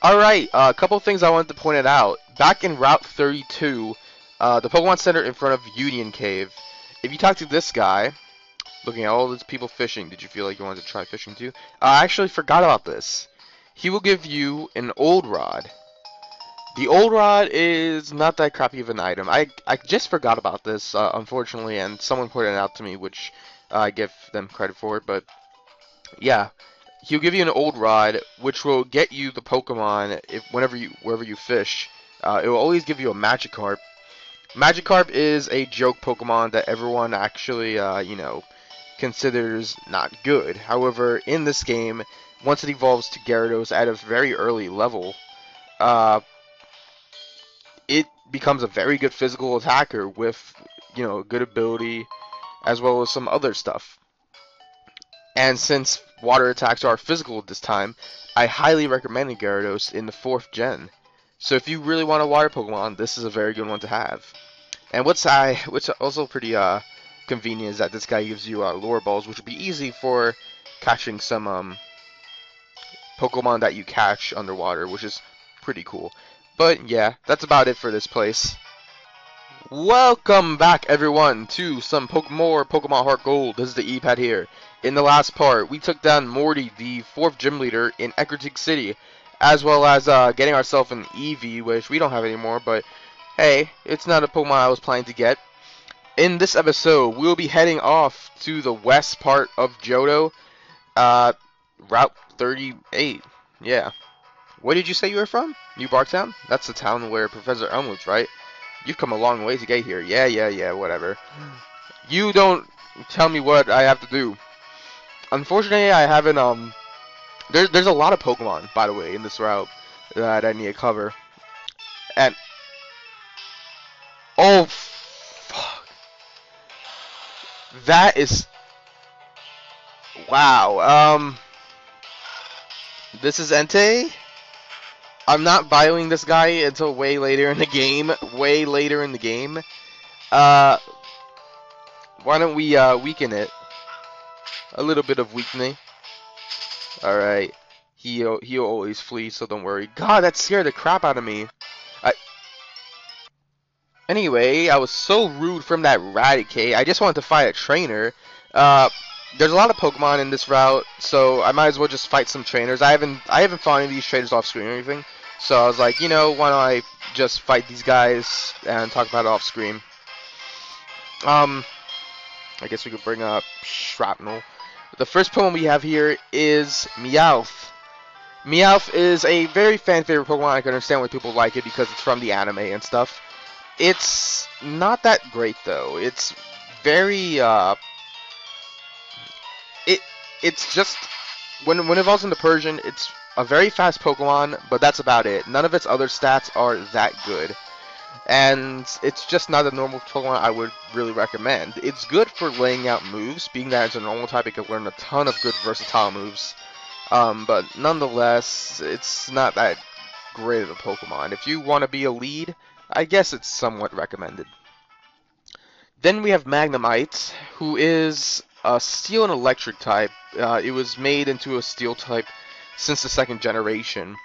Alright, a couple things I wanted to point out. Back in Route 32, the Pokemon Center in front of Union Cave, if you talk to this guy, looking at all these people fishing, did you feel like you wanted to try fishing too? I actually forgot about this. He will give you an old rod. The old rod is not that crappy of an item. I just forgot about this, unfortunately, and someone pointed it out to me, which I give them credit for, but yeah. He'll give you an old rod, which will get you the Pokemon if wherever you fish. It will always give you a Magikarp. Magikarp is a joke Pokemon that everyone actually, considers not good. However, in this game, once it evolves to Gyarados at a very early level, uh, it becomes a very good physical attacker with, good ability as well as some other stuff. And since water attacks are physical at this time, I highly recommend Gyarados in the 4th gen. So if you really want a water Pokemon, this is a very good one to have. And what's also pretty convenient is that this guy gives you lure balls, which would be easy for catching some Pokemon that you catch underwater, which is pretty cool. But yeah, that's about it for this place. Welcome back, everyone, to some more Pokemon Heart Gold. This is the E-Pad here. In the last part, we took down Morty, the 4th gym leader in Ecruteak City, as well as getting ourselves an Eevee, which we don't have anymore, but hey, it's not a Pokemon I was planning to get. In this episode, we'll be heading off to the west part of Johto, Route 38. Yeah. Where did you say you were from? New Barktown? That's the town where Professor Elm lives, right? You've come a long way to get here. Yeah, whatever. You don't tell me what I have to do. Unfortunately, I haven't, there's a lot of Pokemon, by the way, in this route that I need to cover. And, oh, fuck. That is, wow, this is Entei. I'm not bioing this guy until way later in the game. Way later in the game. Why don't we weaken it? A little bit of weakening. Alright. He'll always flee, so don't worry. God, that scared the crap out of me. Anyway, I was so rude from that Raticate. I just wanted to fight a trainer. There's a lot of Pokemon in this route, so I might as well just fight some trainers. I haven't fought any of these trainers off screen or anything. So I was like, why don't I just fight these guys and talk about it off screen? I guess we could bring up Shrapnel. The first Pokemon we have here is Meowth. Meowth is a very fan favorite Pokemon. I can understand why people like it because it's from the anime and stuff. It's not that great though. It's very it's just when it evolves into Persian, it's a very fast Pokemon, but that's about it. None of its other stats are that good. And it's just not a normal Pokemon I would really recommend. It's good for laying out moves, being that it's a normal type, it can learn a ton of good versatile moves. But nonetheless, it's not that great of a Pokemon. If you want to be a lead, I guess it's somewhat recommended. Then we have Magnemite, who is a Steel and Electric type. It was made into a Steel type since the 2nd generation.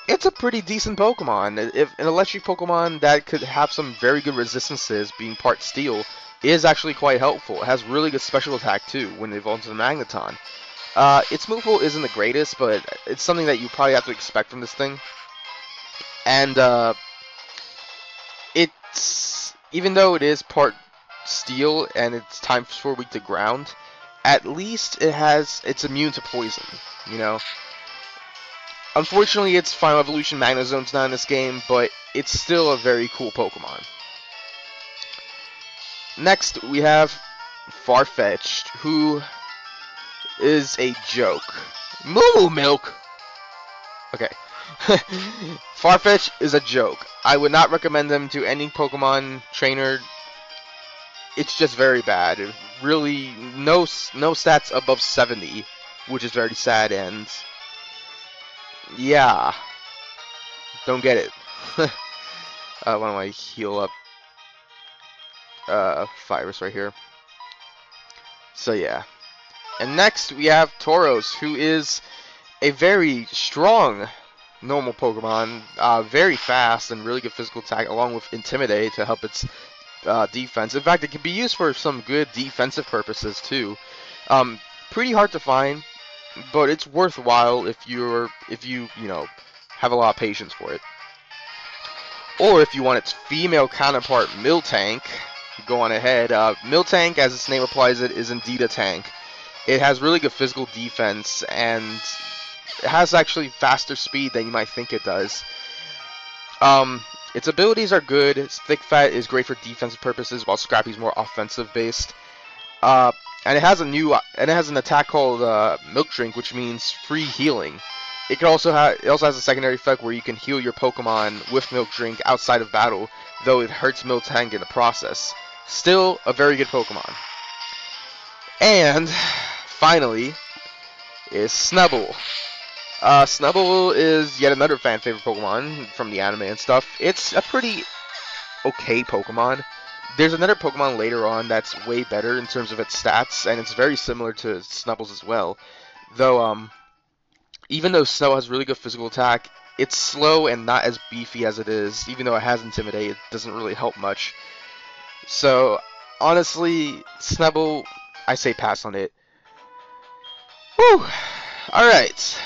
It's a pretty decent Pokemon. If an electric Pokemon that could have some very good resistances, being part Steel, is actually quite helpful. It has really good special attack too when it evolves into Magneton. Its move pool isn't the greatest, but it's something that you probably have to expect from this thing. And it's even though it is part Steel and its time for weak to ground, at least it's immune to poison, Unfortunately, its Final Evolution Magnezone's not in this game, but it's still a very cool Pokemon. Next, we have Farfetch'd, who is a joke. Moo Milk! Okay. Farfetch'd is a joke. I would not recommend them to any Pokemon trainer. It's just very bad. Really, no stats above 70, which is very sad, and yeah, don't get it. Why don't I heal up Virus right here? So yeah. And next we have Tauros, who is a very strong normal Pokemon, very fast and really good physical attack, along with Intimidate to help its defense. In fact, it can be used for some good defensive purposes too. Pretty hard to find, but it's worthwhile if you have a lot of patience for it. Or if you want its female counterpart, Miltank, go on ahead. Miltank, as its name implies, it is indeed a tank. It has really good physical defense, and it has actually faster speed than you might think it does. Its abilities are good. Its Thick Fat is great for defensive purposes, while Scrappy's more offensive based. And it has an attack called Milk Drink, which means free healing. It also has a secondary effect where you can heal your Pokemon with Milk Drink outside of battle, though it hurts Miltank in the process. Still a very good Pokemon. And finally is Snubbull. Snubbull is yet another fan favorite Pokemon from the anime and stuff. It's a pretty okay Pokemon. There's another Pokemon later on that's way better in terms of its stats, and it's very similar to Snubbull's as well. Though, even though Snubbull has really good physical attack, it's slow and not as beefy as it is. Even though it has Intimidate, it doesn't really help much. So, honestly, Snubbull, I say pass on it. Whew! Alright.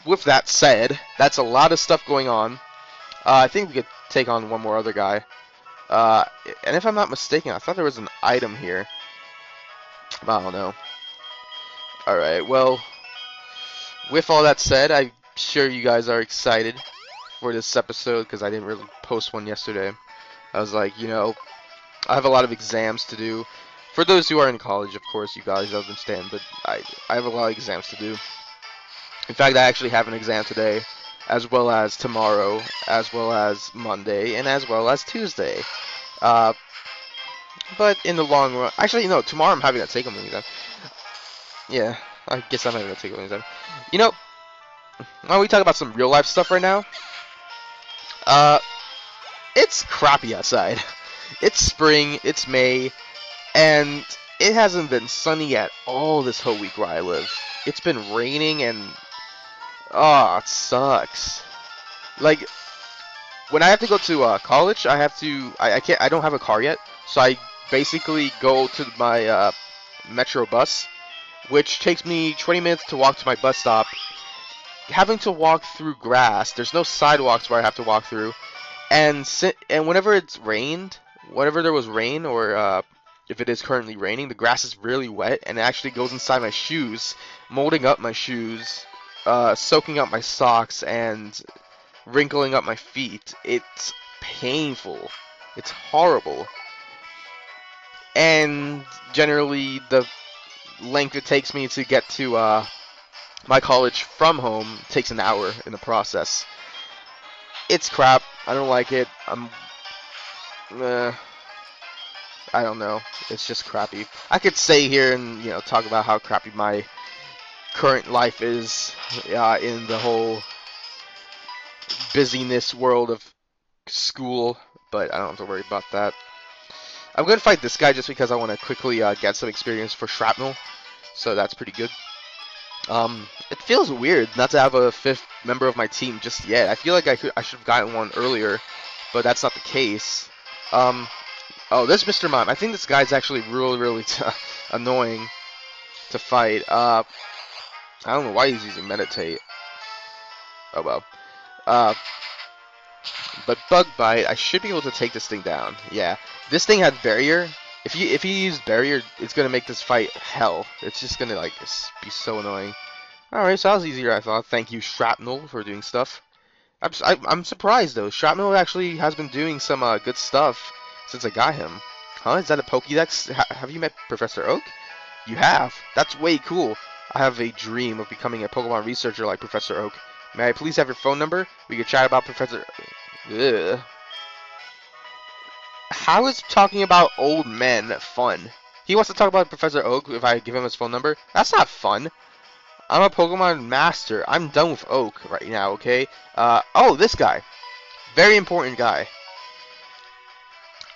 With that said, that's a lot of stuff going on. I think we could take on one more other guy. And if I'm not mistaken, I thought there was an item here. I don't know. Alright, well, with all that said, I'm sure you guys are excited for this episode, because I didn't really post one yesterday. I was like, I have a lot of exams to do. For those who are in college, of course, you guys understand, but I have a lot of exams to do. In fact, I actually have an exam today, as well as tomorrow, as well as Monday, and as well as Tuesday. But in the long run, actually, no, tomorrow I'm having a take-home exam. Yeah, I guess I'm having a take-home exam. Why don't we talk about some real-life stuff right now? It's crappy outside. It's spring, it's May, and it hasn't been sunny at all this whole week where I live. It's been raining and it sucks. Like, when I have to go to college, I don't have a car yet, so I basically go to my metro bus, which takes me 20 minutes to walk to my bus stop. Having to walk through grass, there's no sidewalks where I have to walk through, and whenever it's rained, whenever there was rain, or if it is currently raining, the grass is really wet, and it actually goes inside my shoes, molding up my shoes, soaking up my socks, and wrinkling up my feet. It's painful. It's horrible. And generally, the length it takes me to get to my college from home takes an hour in the process. It's crap. I don't like it. I don't know. It's just crappy. I could stay here and talk about how crappy my current life is in the whole busyness world of school, but I don't have to worry about that. I'm going to fight this guy just because I want to quickly get some experience for Shrapnel, so that's pretty good. It feels weird not to have a 5th member of my team just yet. I feel like I should have gotten one earlier, but that's not the case. Oh, this Mr. Mime. I think this guy's actually really annoying to fight. I don't know why he's using Meditate. Oh well. But Bug Bite, I should be able to take this thing down. Yeah, this thing had Barrier. If he used Barrier, it's gonna make this fight hell. It's just gonna be so annoying. All right, so that was easier I thought. Thank you, Shrapnel, for doing stuff. I'm surprised though. Shrapnel actually has been doing some good stuff since I got him. Huh? Is that a Pokédex? Have you met Professor Oak? You have. That's way cool. I have a dream of becoming a Pokemon researcher like Professor Oak. May I please have your phone number? We could chat about Professor... Ugh. How is talking about old men fun? He wants to talk about Professor Oak if I give him his phone number? That's not fun. I'm a Pokemon master. I'm done with Oak right now, okay? Oh, this guy. Very important guy.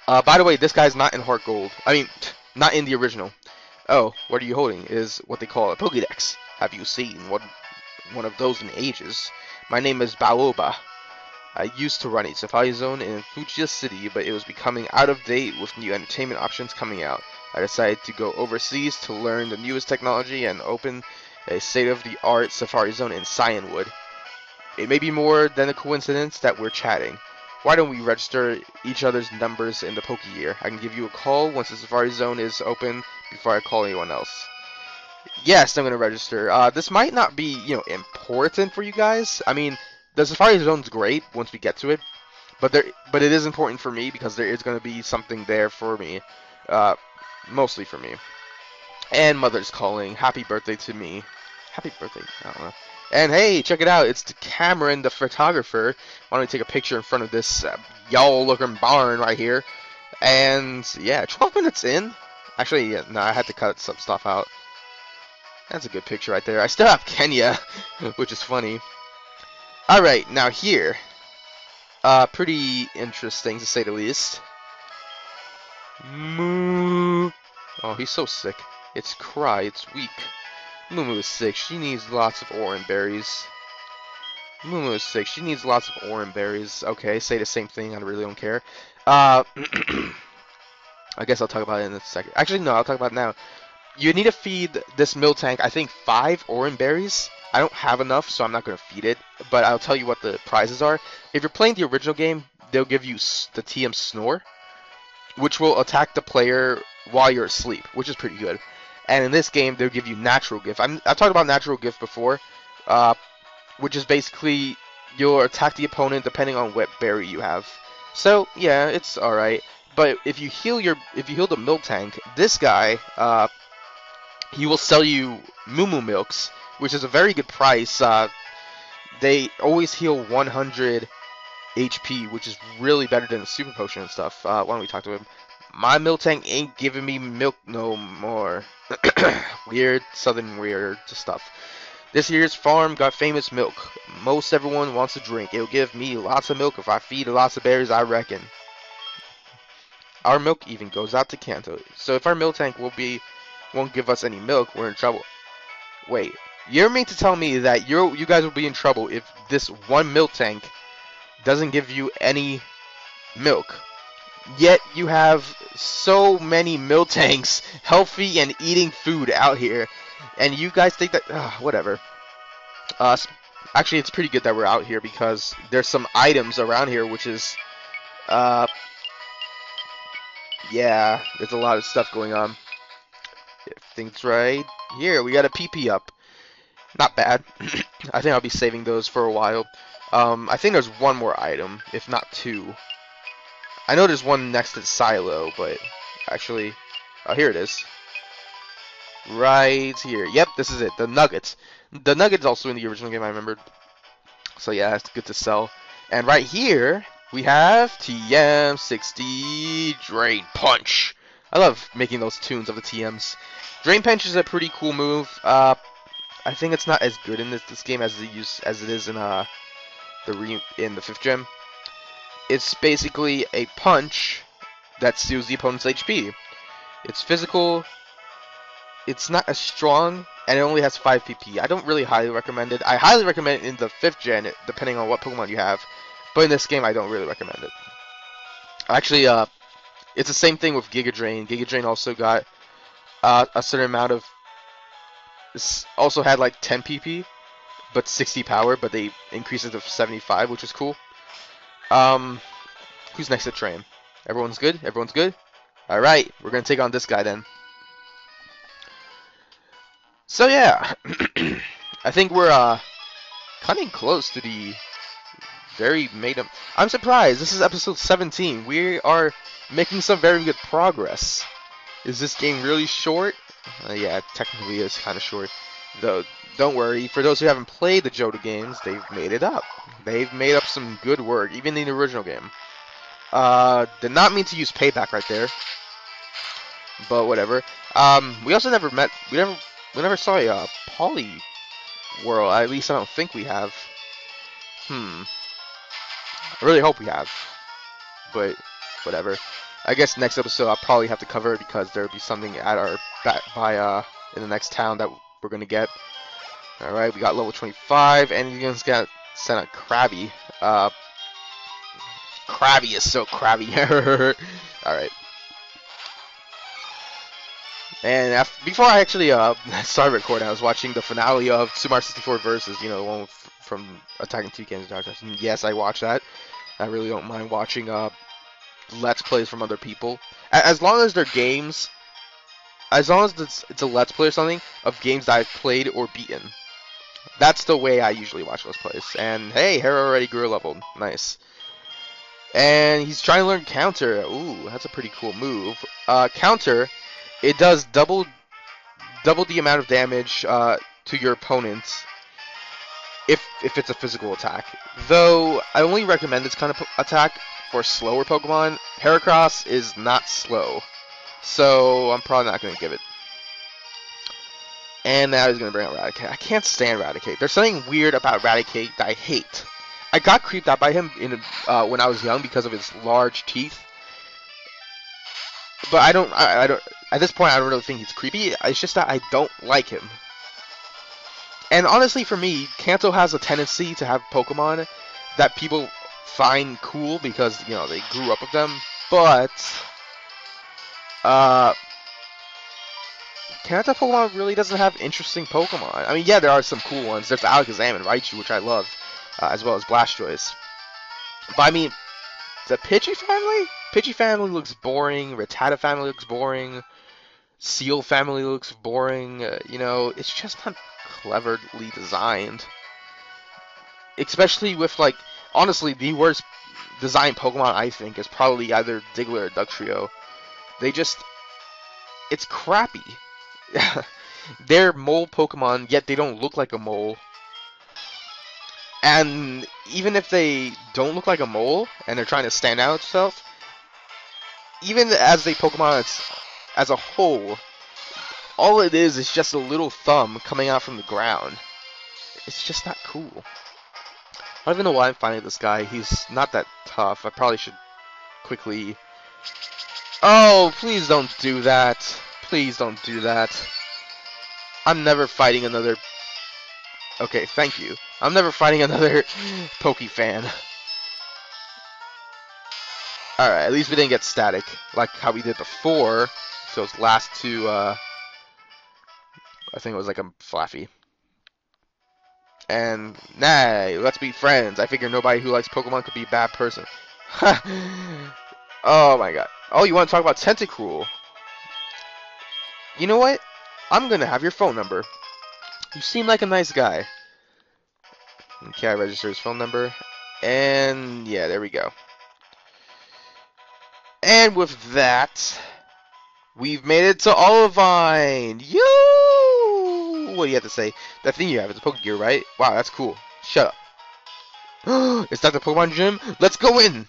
By the way, this guy's not in Heart Gold. I mean, not in the original. Oh, what are you holding? Is what they call a Pokédex. Have you seen what one of those in ages. My name is Baoba. I used to run a Safari Zone in Fujiya City, but it was becoming out of date with new entertainment options coming out. I decided to go overseas to learn the newest technology and open a state-of-the-art Safari Zone in Cyanwood. It may be more than a coincidence that we're chatting. Why don't we register each other's numbers in the Pokeyear? I can give you a call once the Safari Zone is open before I call anyone else. Yes, I'm gonna register. This might not be, important for you guys. I mean, the Safari Zone's great once we get to it, but it is important for me because there is gonna be something there for me, uh, mostly for me. And Mother's calling. Happy birthday to me. Happy birthday. I don't know. And hey, check it out. It's the Cameron, the photographer. Why don't we take a picture in front of this y'all-looking barn right here? And yeah, 12 minutes in. Actually, yeah, no, I had to cut some stuff out. That's a good picture right there. I still have Kenya, which is funny. Alright, now here. Pretty interesting to say the least. Moo. Oh, he's so sick. It's Cry, it's weak. Moo is sick. She needs lots of orange berries. Moo is sick. She needs lots of orange berries. Okay, say the same thing. I really don't care. I guess I'll talk about it in a second. Actually, no, I'll talk about it now. You need to feed this Miltank, I think, 5 orange berries. I don't have enough, so I'm not going to feed it. But I'll tell you what the prizes are. If you're playing the original game, they'll give you the TM Snore, which will attack the player while you're asleep, which is pretty good. And in this game, they'll give you Natural Gift. I've talked about Natural Gift before, which is basically you'll attack the opponent depending on what berry you have. So yeah, it's all right. But if you heal the Miltank, this guy, he will sell you Moo Milks, which is a very good price. They always heal 100 HP, which is really better than the Super Potion and stuff. Why don't we talk to him? My Miltank ain't giving me milk no more. Weird, southern weird stuff. This year's farm got famous milk. Most everyone wants to drink. It'll give me lots of milk if I feed lots of berries, I reckon. Our milk even goes out to Kanto. So if our Miltank won't give us any milk, we're in trouble. Wait, you're mean to tell me that you guys will be in trouble if this one Miltank doesn't give you any milk? Yet you have so many Miltanks healthy and eating food out here, and you guys think that whatever. Actually, it's pretty good that we're out here because there's some items around here, which is yeah, there's a lot of stuff going on. If things right here, we got a PP up. Not bad. I think I'll be saving those for a while. I think there's one more item, if not 2. I know there's one next to the silo, but actually, here it is. Right here. Yep, this is it. The Nuggets. The Nuggets also in the original game, I remembered. So yeah, it's good to sell. And right here, we have TM60 Drain Punch. I love making those tunes of the TMs. Drain Punch is a pretty cool move. I think it's not as good in this game as it is in the 5th gen. It's basically a punch that steals the opponent's HP. It's physical. It's not as strong, and it only has 5 PP. I don't really highly recommend it. I highly recommend it in the 5th gen, depending on what Pokemon you have. But in this game, I don't really recommend it. Actually, it's the same thing with Giga Drain. Giga Drain also got a certain amount of. Also had like 10 PP, but 60 power. But they increased it to 75, which is cool. Who's next to train? Everyone's good? Everyone's good? Alright, we're gonna take on this guy then. So yeah, I think we're coming close to the very made-up. I'm surprised, this is episode 17. We are making some very good progress. Is this game really short? Yeah, technically it's kind of short. Though, don't worry, for those who haven't played the Johto games, they've made it up. They've made up some good work, even in the original game. Did not mean to use payback right there. But whatever. We also never met, we never saw a Poly World, at least I don't think we have. I really hope we have. But, whatever. I guess next episode I'll probably have to cover it because there'll be something at our in the next town that we're gonna get. Alright, we got level 25, and he's gonna send a Krabby. Krabby is so crabby. Alright. And before I actually started recording, I was watching the finale of Super Mario 64 Versus, you know, the one from Attacking Two Games. And yes, I watched that. I really don't mind watching Let's Plays from other people. As long as they're games, as long as it's a Let's Play or something of games that I've played or beaten. That's the way I usually watch Let's Plays. And hey, Hero already grew a level. Nice. And he's trying to learn Counter. Ooh, that's a pretty cool move. Counter, it does double the amount of damage to your opponents if it's a physical attack. Though I only recommend this kind of attack for slower Pokemon. Heracross is not slow, so I'm probably not going to give it. And now he's going to bring out Raticate. I can't stand Raticate. There's something weird about Raticate that I hate. I got creeped out by him when I was young because of his large teeth. But I don't. At this point, I don't really think he's creepy. It's just that I don't like him. And honestly, for me, Kanto has a tendency to have Pokemon that people find cool because, you know, they grew up with them. But Kanto Pokemon really doesn't have interesting Pokemon. I mean, yeah, there are some cool ones. There's Alakazam and Raichu, which I love, as well as Blastoise. But I mean, the Pidgey family? Pidgey family looks boring. Rattata family looks boring. Seal family looks boring. You know, it's just not cleverly designed. Especially with, like, honestly, the worst designed Pokemon, I think, is probably either Diglett or Dugtrio. They just... It's crappy. They're mole Pokemon, yet they don't look like a mole. And even if they don't look like a mole, and they're trying to stand out itself, even as a Pokemon as a whole, all it is just a little thumb coming out from the ground. It's just not cool. I don't even know why I'm fighting this guy. He's not that tough. I probably should quickly... Oh, please don't do that. Please don't do that. I'm never fighting another... Okay, thank you. I'm never fighting another Pokefan. Alright, at least we didn't get static, like how we did before. Those last two, I think it was like a Flaffy. And, nay, let's be friends. I figure nobody who likes Pokemon could be a bad person. Oh my god. Oh, you want to talk about Tentacruel? You know what? I'm gonna have your phone number. You seem like a nice guy. Okay, I register his phone number. And, yeah, there we go. And with that, we've made it to Olivine! Yoo! What do you have to say? That thing you have is a Pokegear, right? Wow, that's cool. Shut up. Is that the Pokemon gym? Let's go in!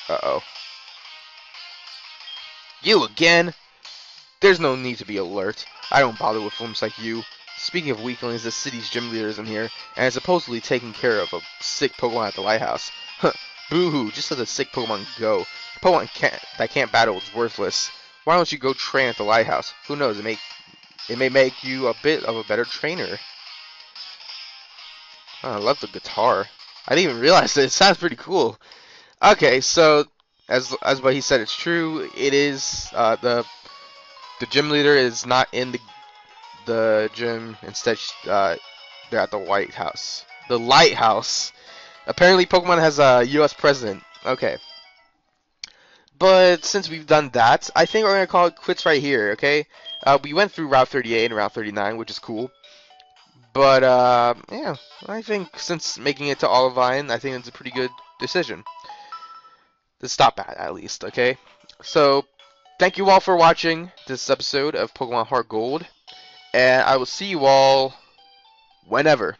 Uh-oh. You again? There's no need to be alert. I don't bother with films like you. Speaking of weaklings, the city's gym leader is in here, and is supposedly taking care of a sick Pokemon at the lighthouse. Huh. Boo-hoo, just let the sick Pokemon go. A Pokemon that can't battle is worthless. Why don't you go train at the lighthouse? Who knows, it may make you a bit of a better trainer. Oh, I love the guitar. I didn't even realize it. It sounds pretty cool. Okay, so as what he said, it's true. It is the gym leader is not in the gym. Instead, they're at the White House. The lighthouse. Apparently, Pokemon has a U.S. president. Okay. But since we've done that, I think we're going to call it quits right here, okay? We went through Route 38 and Route 39, which is cool. But, yeah, I think since making it to Olivine, I think it's a pretty good decision. To stop at least, okay? So, thank you all for watching this episode of Pokemon Heart Gold. And I will see you all whenever.